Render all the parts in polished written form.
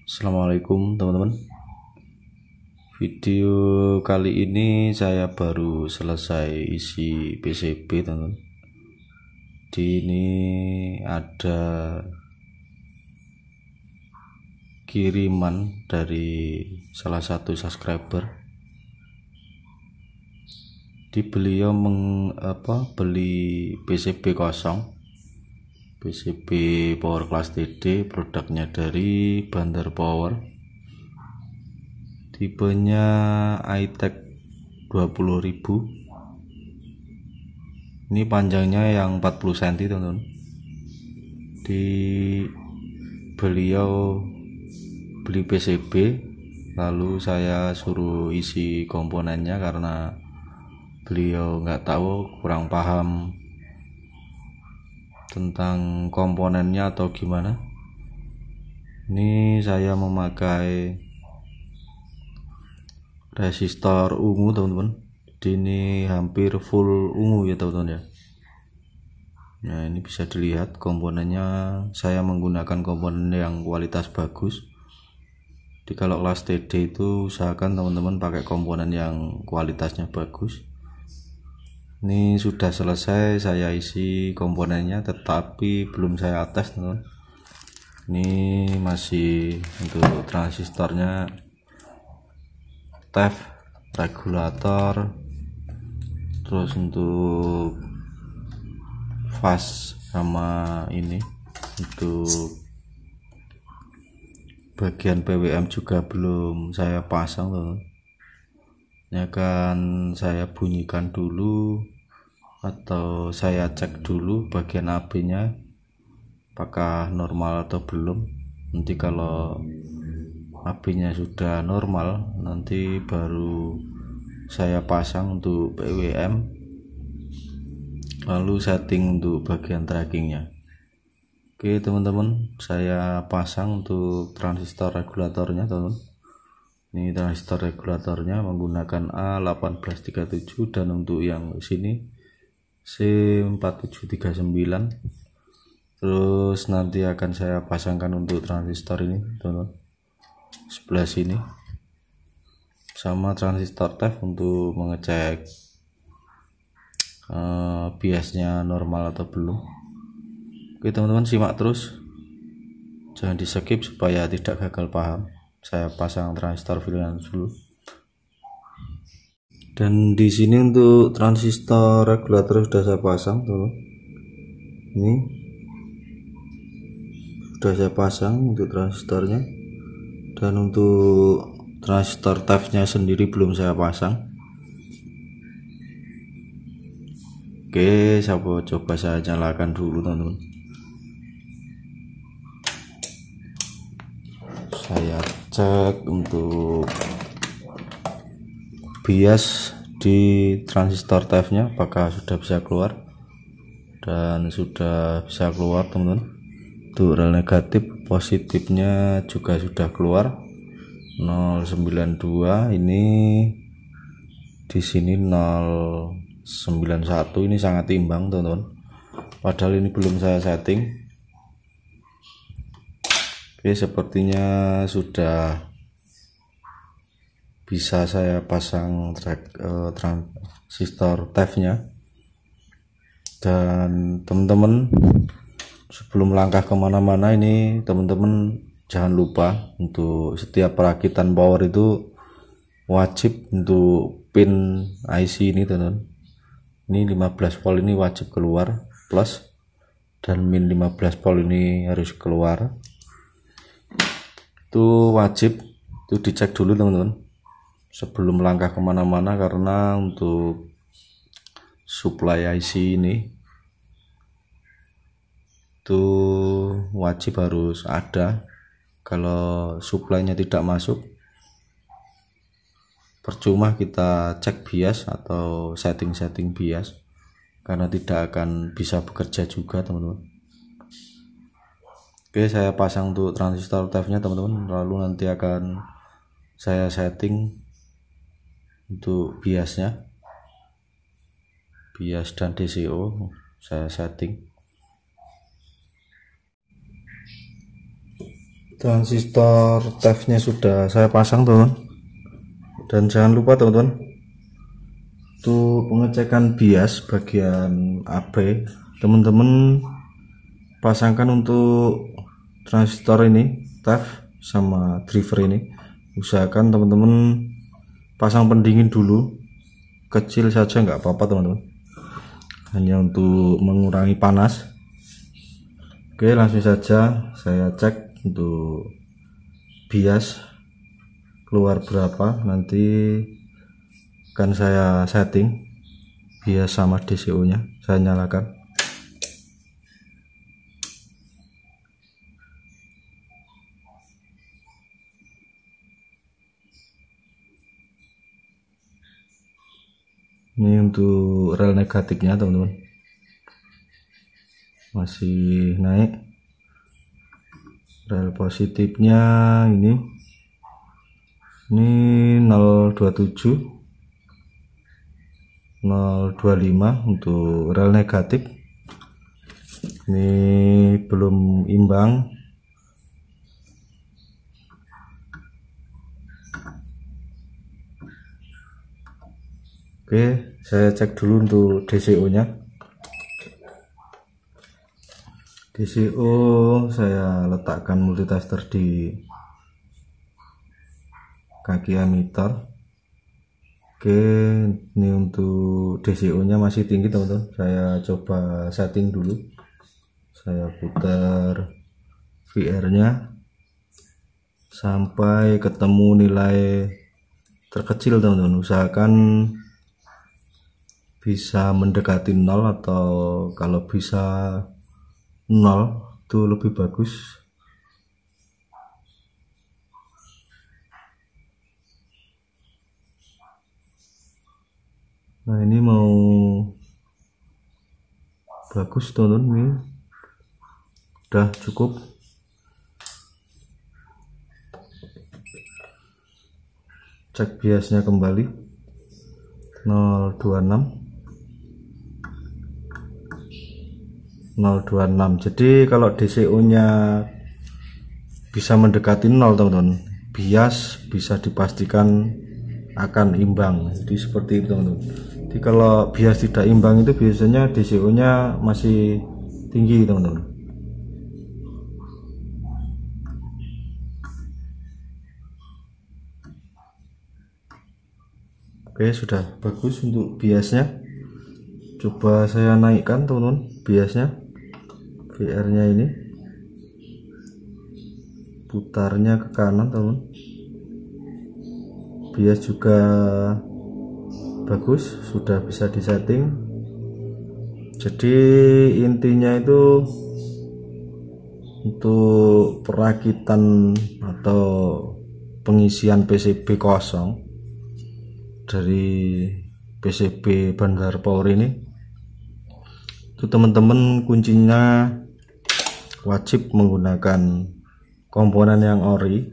Assalamualaikum teman-teman. Video kali ini saya baru selesai isi PCB teman-teman. Di ini ada kiriman dari salah satu subscriber. Beliau beli PCB kosong, PCB Power Class TD, produknya dari Bandar Power, tipenya iTech 20.000. Ini panjangnya yang 40 cm teman-teman. Beliau beli PCB, lalu saya suruh isi komponennya karena beliau nggak tahu, kurang paham tentang komponennya atau gimana. Ini saya memakai resistor ungu teman-teman. Ini hampir full ungu ya teman-teman ya. Nah, ini bisa dilihat komponennya, saya menggunakan komponen yang kualitas bagus. Kalau kelas TD itu usahakan teman-teman pakai komponen yang kualitasnya bagus. Ini sudah selesai saya isi komponennya, tetapi belum saya tes teman-teman. Ini masih untuk transistornya, TEF, regulator, terus untuk fast, sama ini untuk bagian PWM juga belum saya pasang teman-teman. Ini akan saya bunyikan dulu atau saya cek dulu bagian AB nya apakah normal atau belum. Nanti kalau AB nya sudah normal, nanti baru saya pasang untuk PWM, lalu setting untuk bagian trackingnya. Oke teman-teman, saya pasang untuk transistor regulatornya teman-teman. Ini transistor regulatornya menggunakan A1837, dan untuk yang sini C4739. Terus nanti akan saya pasangkan untuk transistor ini teman-teman, sebelah sini, sama transistor TEF untuk mengecek biasnya normal atau belum. Oke teman-teman, simak terus, jangan di skip supaya tidak gagal paham. Saya pasang transistor freelance dulu. Dan di sini untuk transistor regulator sudah saya pasang tuh. Ini sudah saya pasang untuk transistornya, dan untuk transistor TEF-nya sendiri belum saya pasang. Oke, saya coba saya nyalakan dulu teman-teman. Saya cek untuk bias di transistor TEF-nya apakah sudah bisa keluar, dan sudah bisa keluar teman-teman. Untuk rel negatif, positifnya juga sudah keluar 092. Ini di sini 091. Ini sangat imbang teman-teman, padahal ini belum saya setting. Oke, sepertinya sudah bisa saya pasang transistor TEF-nya. Dan teman-teman, sebelum langkah kemana-mana, ini teman-teman jangan lupa untuk setiap perakitan power itu wajib untuk pin IC ini teman-teman. Ini 15 volt ini wajib keluar, plus dan min 15 volt ini harus keluar. Itu wajib, itu dicek dulu teman-teman sebelum langkah kemana-mana, karena untuk supply IC ini itu wajib harus ada. Kalau supply-nya tidak masuk, percuma kita cek bias atau setting bias, karena tidak akan bisa bekerja juga teman-teman. Oke, saya pasang untuk transistor TEF-nya teman-teman, lalu nanti akan saya setting untuk biasnya, bias dan DCO saya setting. Transistor TEF-nya sudah saya pasang teman, dan jangan lupa teman-teman untuk pengecekan bias bagian AB. Teman-teman pasangkan untuk transistor ini TEF sama driver ini, usahakan teman-teman pasang pendingin dulu, kecil saja nggak apa-apa teman-teman, hanya untuk mengurangi panas. Oke, langsung saja saya cek untuk bias keluar berapa, nanti akan saya setting bias sama DCO nya. Saya nyalakan. Ini untuk rel negatifnya teman-teman, masih naik. Rel positifnya ini 027 025 untuk rel negatif. Ini belum imbang. Oke, saya cek dulu untuk DCO nya. DCO saya letakkan multitester di kaki emitter. Oke, ini untuk DCO nya masih tinggi teman-teman, saya coba setting dulu. Saya putar VR nya sampai ketemu nilai terkecil teman-teman, usahakan bisa mendekati 0, atau kalau bisa 0 itu lebih bagus. Nah, ini mau bagus teman-teman, ini udah cukup. Cek biasnya kembali 026 026. Jadi kalau DCO nya bisa mendekati 0 teman-teman, bias bisa dipastikan akan imbang. Jadi seperti itu teman-teman. Jadi kalau bias tidak imbang itu biasanya DCO nya masih tinggi teman-teman. Oke, sudah bagus untuk biasnya. Coba saya naikkan teman-teman biasnya, VR nya ini putarnya ke kanan teman, bias juga bagus, sudah bisa disetting. Jadi intinya itu untuk perakitan atau pengisian PCB kosong dari PCB Bandar Power ini, itu teman-teman kuncinya wajib menggunakan komponen yang ori.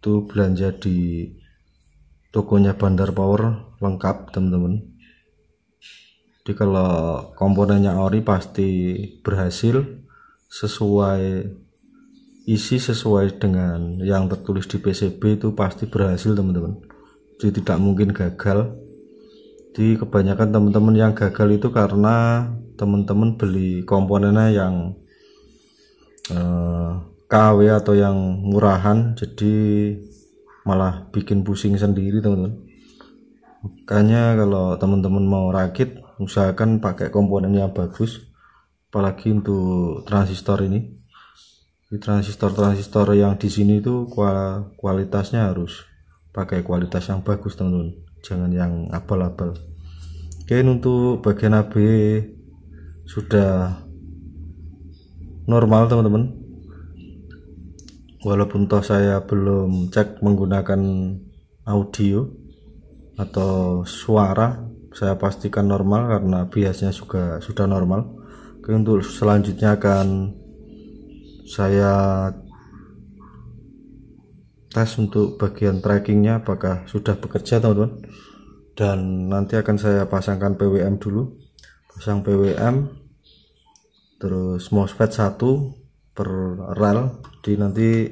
Itu belanja di tokonya Bandar Power lengkap teman-teman. Jadi kalau komponennya ori pasti berhasil, sesuai isi sesuai dengan yang tertulis di PCB itu pasti berhasil teman-teman. Jadi tidak mungkin gagal. Jadi kebanyakan teman-teman yang gagal itu karena teman-teman beli komponennya yang KW atau yang murahan, jadi malah bikin pusing sendiri teman-teman. Makanya kalau teman-teman mau rakit, usahakan pakai komponen yang bagus, apalagi untuk transistor ini. Di transistor yang di sini itu kualitasnya harus pakai kualitas yang bagus teman-teman, jangan yang abal-abal. Oke, untuk bagian AB sudah normal teman-teman, walaupun toh saya belum cek menggunakan audio atau suara, saya pastikan normal karena biasnya juga sudah normal. Oke, untuk selanjutnya akan saya tes untuk bagian trackingnya apakah sudah bekerja teman-teman, dan nanti akan saya pasangkan PWM dulu. Pasang PWM, terus MOSFET 1, per rel. Di nanti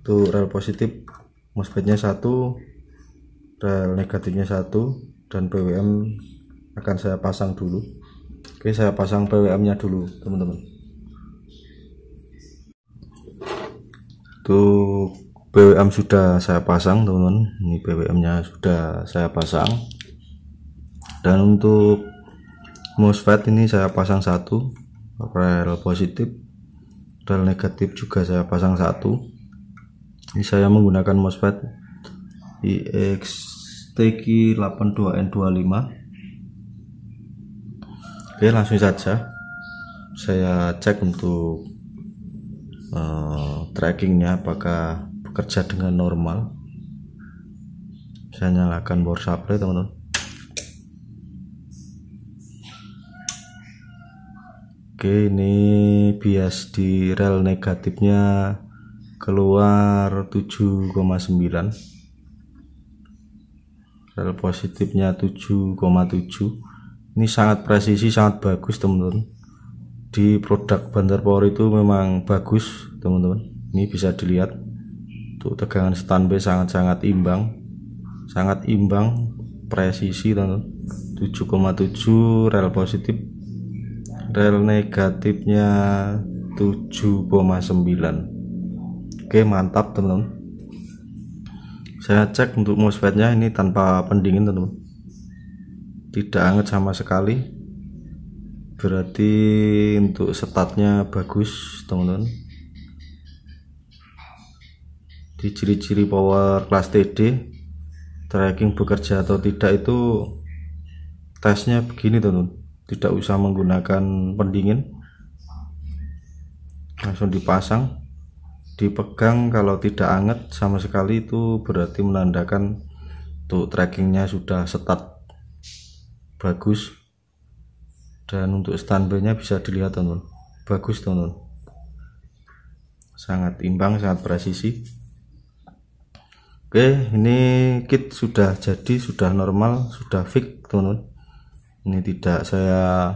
tuh rel positif MOSFET-nya 1, rel negatifnya 1, dan PWM akan saya pasang dulu. Oke, saya pasang PWM-nya dulu teman-teman. Tuh PWM sudah saya pasang teman-teman. Ini PWM-nya sudah saya pasang. Dan untuk MOSFET ini saya pasang 1, rel positif, rel negatif juga saya pasang 1. Ini saya menggunakan MOSFET IXTQ82N25. Oke, langsung saja saya cek untuk trackingnya apakah bekerja dengan normal. Saya nyalakan power supply teman-teman. Oke, ini bias di rel negatifnya keluar 7,9, rel positifnya 7,7. Ini sangat presisi, sangat bagus teman-teman. Di produk Banter Power itu memang bagus teman-teman. Ini bisa dilihat tuh, tegangan standby sangat imbang, presisi teman-teman. 7,7 rel positif, rel negatifnya 7,9. Oke, mantap teman-teman. Saya cek untuk MOSFET-nya ini tanpa pendingin teman-teman, tidak hangat sama sekali, berarti untuk statnya bagus teman-teman. Di ciri-ciri power kelas TD, tracking bekerja atau tidak itu tesnya begini teman-teman. Tidak usah menggunakan pendingin, langsung dipasang, dipegang. Kalau tidak hangat sama sekali itu berarti menandakan tuh trackingnya sudah start bagus. Dan untuk standby-nya bisa dilihat teman-teman, bagus teman-teman, sangat imbang, sangat presisi. Oke, ini kit sudah jadi, sudah normal, sudah fix teman-teman. Ini tidak saya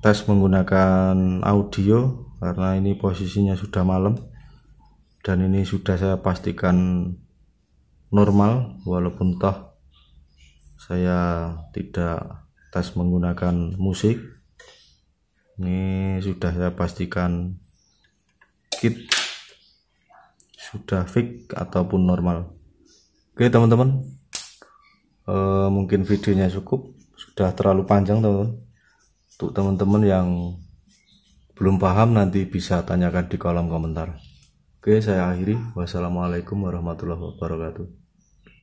tes menggunakan audio karena ini posisinya sudah malam, dan ini sudah saya pastikan normal, walaupun toh saya tidak tes menggunakan musik. Ini sudah saya pastikan kit sudah fix ataupun normal. Oke teman-teman, mungkin videonya cukup, sudah terlalu panjang teman-teman. Untuk teman-teman yang belum paham nanti bisa tanyakan di kolom komentar. Oke, saya akhiri. Wassalamualaikum warahmatullahi wabarakatuh.